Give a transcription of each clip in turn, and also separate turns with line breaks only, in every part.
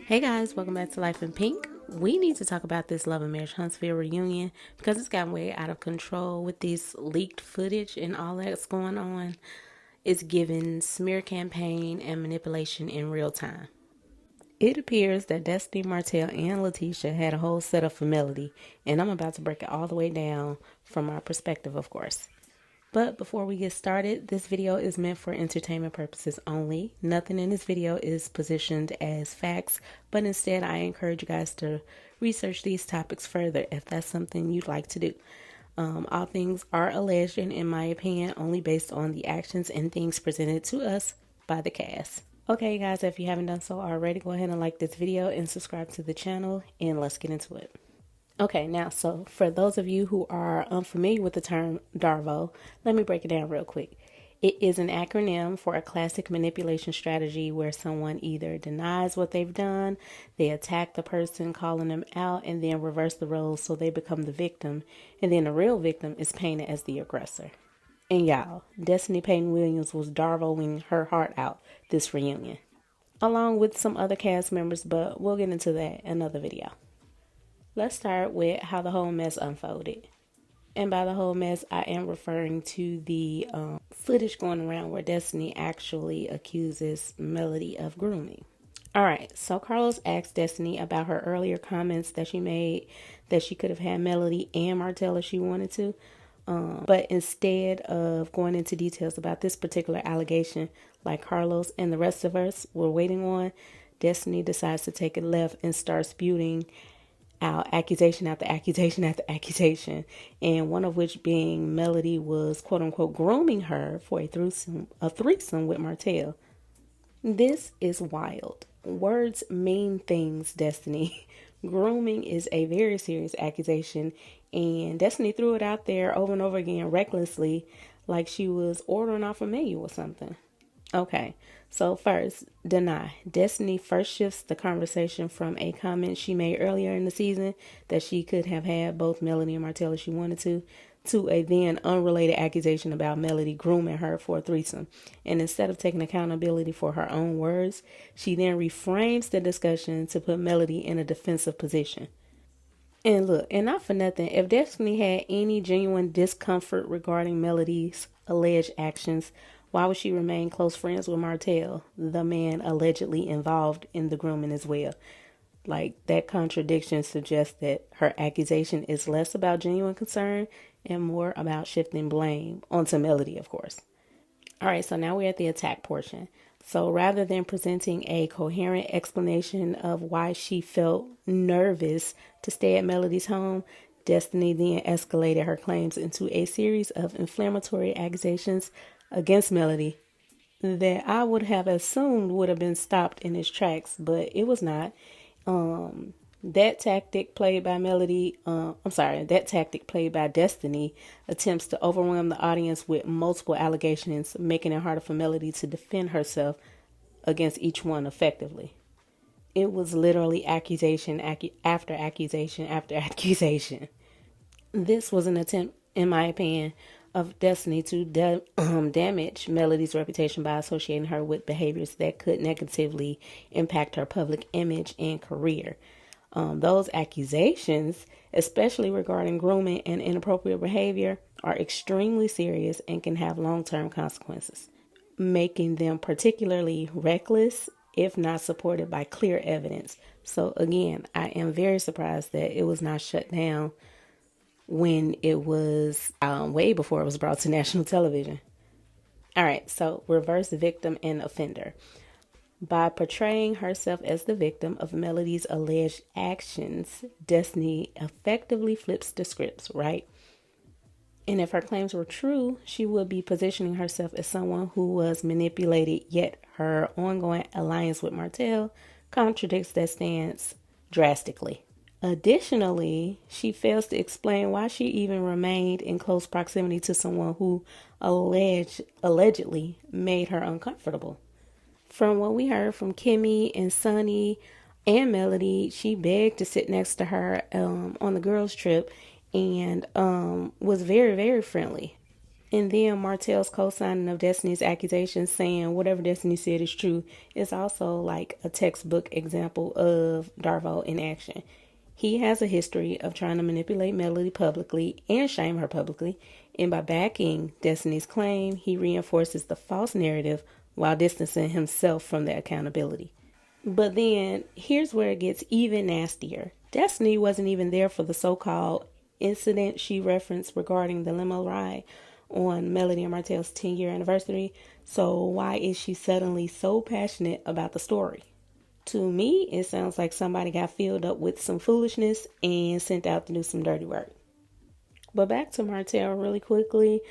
Hey guys, welcome back to Life in Pink. We need to talk about this Love and Marriage Huntsville reunion because it's gotten way out of control with these leaked footage and all that's going on. It's given smear campaign and manipulation in real time. It appears that Destiny, Martell, and Latisha had a whole setup for Melody, and I'm about to break it all the way down from our perspective, of course. But before we get started, this video is meant for entertainment purposes only. Nothing in this video is positioned as facts, but instead I encourage you guys to research these topics further if that's something you'd like to do. All things are alleged and, in my opinion, only based on the actions and things presented to us by the cast. Okay, guys, if you haven't done so already, go ahead and like this video and subscribe to the channel, and let's get into it. Okay, now, so for those of you who are unfamiliar with the term DARVO, let me break it down real quick. It is an acronym for a classic manipulation strategy where someone either denies what they've done, they attack the person, calling them out, and then reverse the roles so they become the victim, and then the real victim is painted as the aggressor. And y'all, Destiny Payton Williams was DARVOing her heart out this reunion, along with some other cast members, but we'll get into that in another video. Let's start with how the whole mess unfolded. And by the whole mess, I am referring to the footage going around where Destiny actually accuses Melody of grooming. Alright, so Carlos asked Destiny about her earlier comments that she made that she could have had Melody and Martell if she wanted to. But instead of going into details about this particular allegation, like Carlos and the rest of us were waiting on, Destiny decides to take it left and start spewing out accusation after accusation after accusation, and one of which being Melody was quote unquote grooming her for a threesome with Martell. This is wild. Words mean things, Destiny. Grooming is a very serious accusation, and Destiny threw it out there over and over again recklessly, like she was ordering off a menu or something. Okay, so first, deny. Destiny first shifts the conversation from a comment she made earlier in the season that she could have had both Melody and Martell if she wanted to a then unrelated accusation about Melody grooming her for a threesome. And instead of taking accountability for her own words, she then reframes the discussion to put Melody in a defensive position. And look, and not for nothing, if Destiny had any genuine discomfort regarding Melody's alleged actions, why would she remain close friends with Martell, the man allegedly involved in the grooming as well? Like, that contradiction suggests that her accusation is less about genuine concern and more about shifting blame onto Melody, of course. All right, so now we're at the attack portion. So rather than presenting a coherent explanation of why she felt nervous to stay at Melody's home, Destiny then escalated her claims into a series of inflammatory accusations against Melody that I would have assumed would have been stopped in its tracks, but it was not. That tactic played by Destiny attempts to overwhelm the audience with multiple allegations, making it harder for Melody to defend herself against each one effectively. It was literally accusation after accusation after accusation. This was an attempt, in my opinion, of Destiny to damage Melody's reputation by associating her with behaviors that could negatively impact her public image and career. Those accusations, especially regarding grooming and inappropriate behavior, are extremely serious and can have long-term consequences, making them particularly reckless if not supported by clear evidence. So again, I am very surprised that it was not shut down when it was way before it was brought to national television. All right, so reverse victim and offender. By portraying herself as the victim of Melody's alleged actions, Destiny effectively flips the scripts, right? And if her claims were true, she would be positioning herself as someone who was manipulated, yet her ongoing alliance with Martell contradicts that stance drastically. Additionally, she fails to explain why she even remained in close proximity to someone who allegedly made her uncomfortable. From what we heard from Kimmy and Sunny and Melody, she begged to sit next to her on the girls' trip and was very, very friendly. And then Martell's co-signing of Destiny's accusations, saying whatever Destiny said is true, is also like a textbook example of DARVO in action. He has a history of trying to manipulate Melody publicly and shame her publicly, and by backing Destiny's claim, he reinforces the false narrative while distancing himself from the accountability. But then, here's where it gets even nastier. Destiny wasn't even there for the so-called incident she referenced regarding the limo ride on Melody and Martell's 10-year anniversary. So why is she suddenly so passionate about the story? To me, it sounds like somebody got filled up with some foolishness and sent out to do some dirty work. But back to Martell really quickly.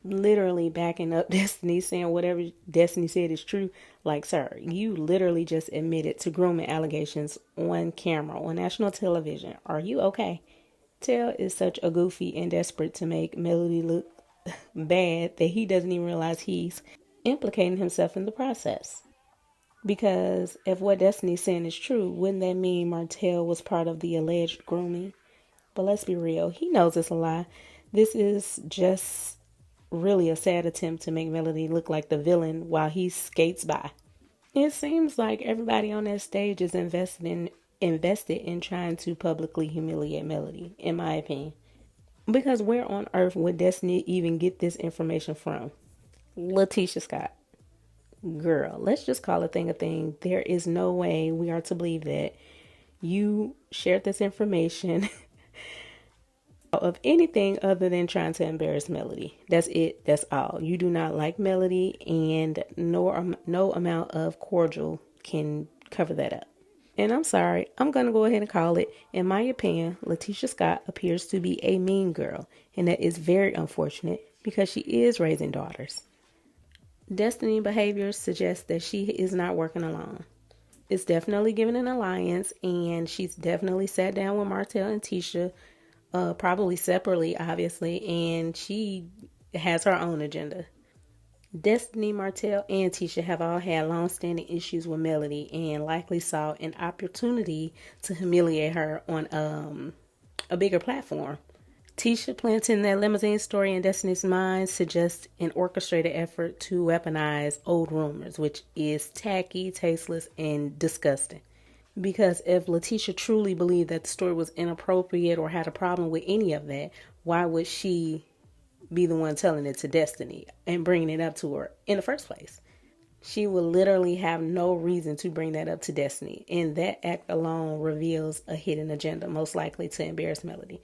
Literally backing up Destiny, saying whatever Destiny said is true. Like, sir, you literally just admitted to grooming allegations on camera, on national television. Are you okay? Tell is such a goofy and desperate to make Melody look bad that he doesn't even realize he's implicating himself in the process. Because if what Destiny's saying is true, wouldn't that mean Martell was part of the alleged grooming? But let's be real, he knows it's a lie. This is just really a sad attempt to make Melody look like the villain while he skates by. It seems like everybody on that stage is invested in trying to publicly humiliate Melody, in my opinion. Because where on earth would Destiny even get this information from? Latisha Scott. Girl, let's just call a thing a thing. There is no way we are to believe that you shared this information of anything other than trying to embarrass Melody. That's it. That's all. You do not like Melody, and no amount of cordial can cover that up. And I'm sorry, I'm going to go ahead and call it. In my opinion, Latisha Scott appears to be a mean girl, and that is very unfortunate because she is raising daughters. Destiny behavior suggests that she is not working alone. It's definitely given an alliance, and she's definitely sat down with Martell and Tisha, probably separately, obviously, and she has her own agenda. Destiny, Martell, and Tisha have all had long-standing issues with Melody and likely saw an opportunity to humiliate her on a bigger platform. Tisha planting that limousine story in Destiny's mind suggests an orchestrated effort to weaponize old rumors, which is tacky, tasteless, and disgusting. Because if Latisha truly believed that the story was inappropriate or had a problem with any of that, why would she be the one telling it to Destiny and bringing it up to her in the first place? She would literally have no reason to bring that up to Destiny, and that act alone reveals a hidden agenda, most likely to embarrass Melody.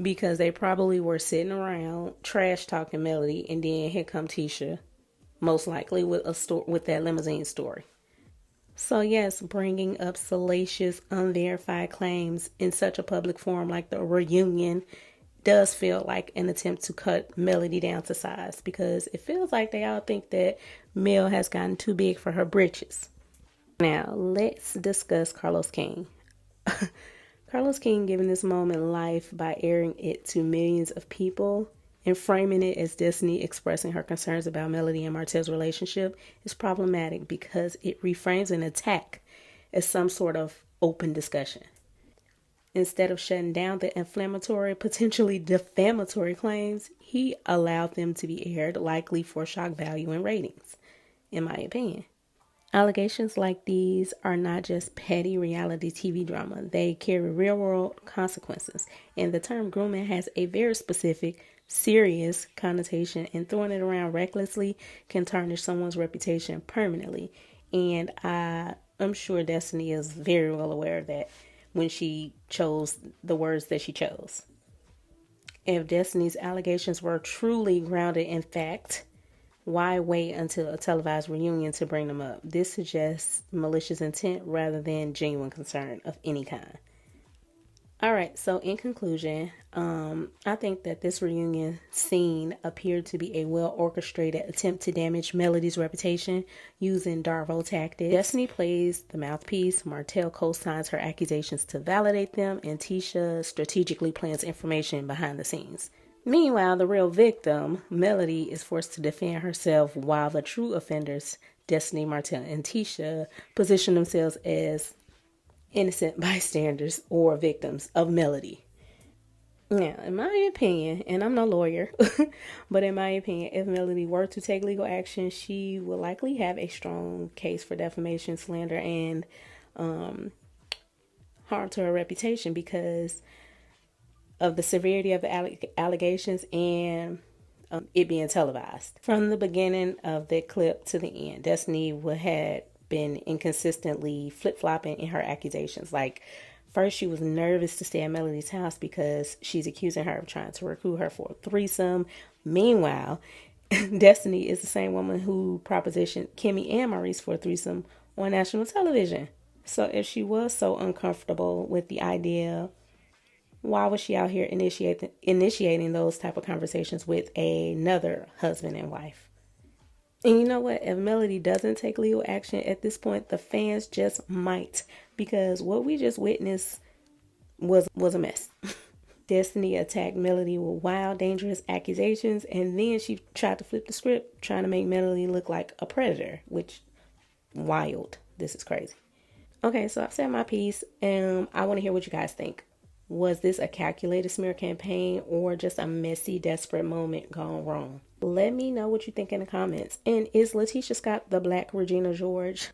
Because they probably were sitting around trash talking Melody, and then here come Tisha, most likely with that limousine story. So yes, bringing up salacious, unverified claims in such a public forum like the reunion does feel like an attempt to cut Melody down to size, because it feels like they all think that Mel has gotten too big for her britches. Now, let's discuss Carlos King. Carlos King giving this moment life by airing it to millions of people and framing it as Destiny expressing her concerns about Melody and Martell's relationship is problematic because it reframes an attack as some sort of open discussion. Instead of shutting down the inflammatory, potentially defamatory claims, he allowed them to be aired, likely for shock value and ratings, in my opinion. Allegations like these are not just petty reality TV drama. They carry real-world consequences. And the term grooming has a very specific, serious connotation, and throwing it around recklessly can tarnish someone's reputation permanently. And I'm sure Destiny is very well aware of that when she chose the words that she chose. If Destiny's allegations were truly grounded in fact, why wait until a televised reunion to bring them up? This suggests malicious intent rather than genuine concern of any kind. All right, so in conclusion, I think that this reunion scene appeared to be a well-orchestrated attempt to damage Melody's reputation using DARVO tactics. Destiny plays the mouthpiece, Martell co-signs her accusations to validate them, and Tisha strategically plants information behind the scenes. Meanwhile, the real victim, Melody, is forced to defend herself while the true offenders, Destiny, Martell, and Tisha, position themselves as innocent bystanders or victims of Melody. Now, in my opinion, and I'm no lawyer, but in my opinion, if Melody were to take legal action, she will likely have a strong case for defamation, slander, and harm to her reputation because of the severity of the allegations and it being televised. From the beginning of the clip to the end, Destiny had been inconsistently flip flopping in her accusations. Like, first, she was nervous to stay at Melody's house because she's accusing her of trying to recruit her for a threesome. Meanwhile, Destiny is the same woman who propositioned Kimmy and Maurice for a threesome on national television. So, if she was so uncomfortable with the idea, why was she out here initiating those type of conversations with another husband and wife? And you know what? If Melody doesn't take legal action at this point, the fans just might, because what we just witnessed was a mess. Destiny attacked Melody with wild, dangerous accusations, and then she tried to flip the script, trying to make Melody look like a predator, which wild. This is crazy. Okay, so I've said my piece, and I want to hear what you guys think. Was this a calculated smear campaign or just a messy, desperate moment gone wrong? Let me know what you think in the comments. And is Latisha Scott the Black Regina George?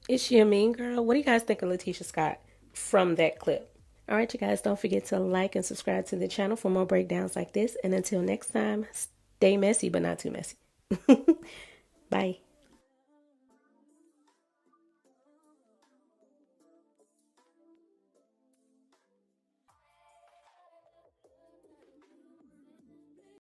Is she a mean girl? What do you guys think of Latisha Scott from that clip? All right, you guys, don't forget to like and subscribe to the channel for more breakdowns like this. And until next time, stay messy, but not too messy. Bye.